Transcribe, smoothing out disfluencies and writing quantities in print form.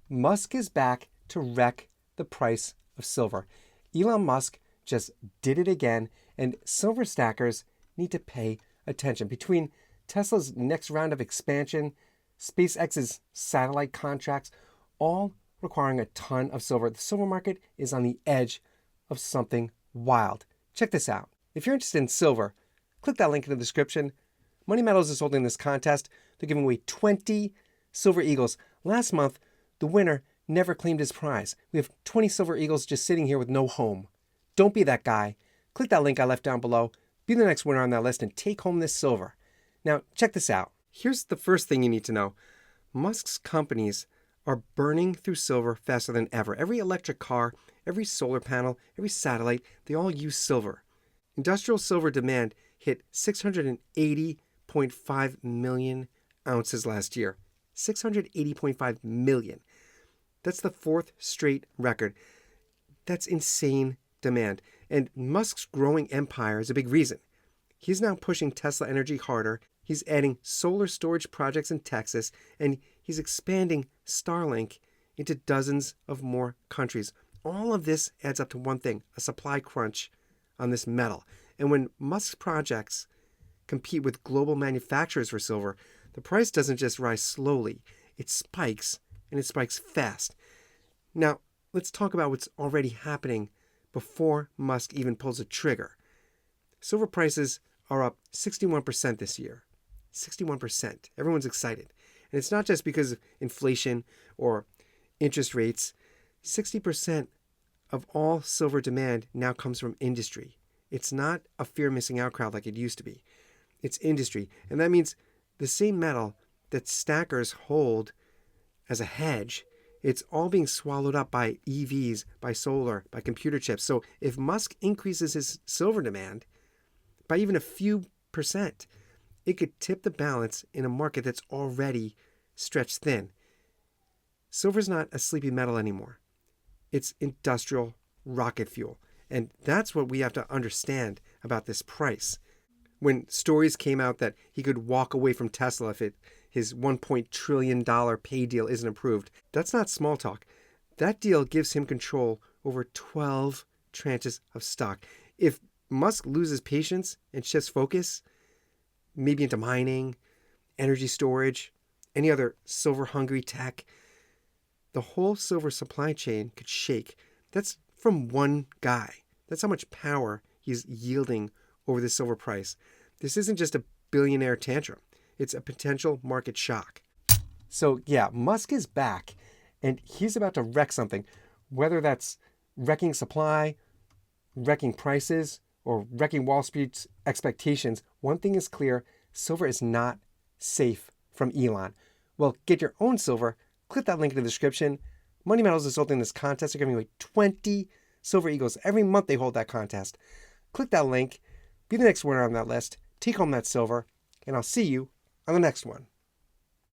Musk is back to wreck the price of silver. Elon Musk just did it again, and silver stackers need to pay attention. Between Tesla's next round of expansion, SpaceX's satellite contracts, all requiring a ton of silver, the silver market is on the edge of something wild. Check this out. If you're interested in silver, click that link in the description. Money Metals is holding this contest. They're giving away 20 silver eagles. Last month, the winner never claimed his prize. We have 20 silver eagles just sitting here with no home. Don't be that guy. Click that link I left down below. Be the next winner on that list and take home this silver. Now, check this out. Here's the first thing you need to know. Musk's companies are burning through silver faster than ever. Every electric car, every solar panel, every satellite, they all use silver. Industrial silver demand hit 680.5 million ounces last year. 680.5 million. That's the fourth straight record. That's insane demand. And Musk's growing empire is a big reason. He's now pushing Tesla Energy harder. He's adding solar storage projects in Texas, and he's expanding Starlink into dozens of more countries. All of this adds up to one thing, a supply crunch on this metal. And when Musk's projects compete with global manufacturers for silver, the price doesn't just rise slowly, it spikes, and it spikes fast. Now, let's talk about what's already happening before Musk even pulls a trigger. Silver prices are up 61% this year. 61%. Everyone's excited. And it's not just because of inflation or interest rates. 60% of all silver demand now comes from industry. It's not a fear missing out crowd like it used to be. It's industry. And that means the same metal that stackers hold as a hedge, it's all being swallowed up by EVs, by solar, by computer chips. So if Musk increases his silver demand by even a few percent, it could tip the balance in a market that's already stretched thin. Silver's not a sleepy metal anymore. It's industrial rocket fuel. And that's what we have to understand about this price. When stories came out that he could walk away from Tesla if his $1 trillion pay deal isn't approved, that's not small talk. That deal gives him control over 12 tranches of stock. If Musk loses patience and shifts focus, maybe into mining, energy storage, any other silver-hungry tech, the whole silver supply chain could shake. That's from one guy. That's how much power he's yielding over the silver price. This isn't just a billionaire tantrum. It's a potential market shock. So yeah, Musk is back, and he's about to wreck something, whether that's wrecking supply, wrecking prices, or wrecking Wall Street's expectations. One thing is clear, silver is not safe from Elon. Well, get your own silver. Click that link in the description. Money Metals is holding this contest. They're giving away 20 silver eagles. Every month they hold that contest. Click that link. Be the next winner on that list. Take home that silver. And I'll see you on the next one.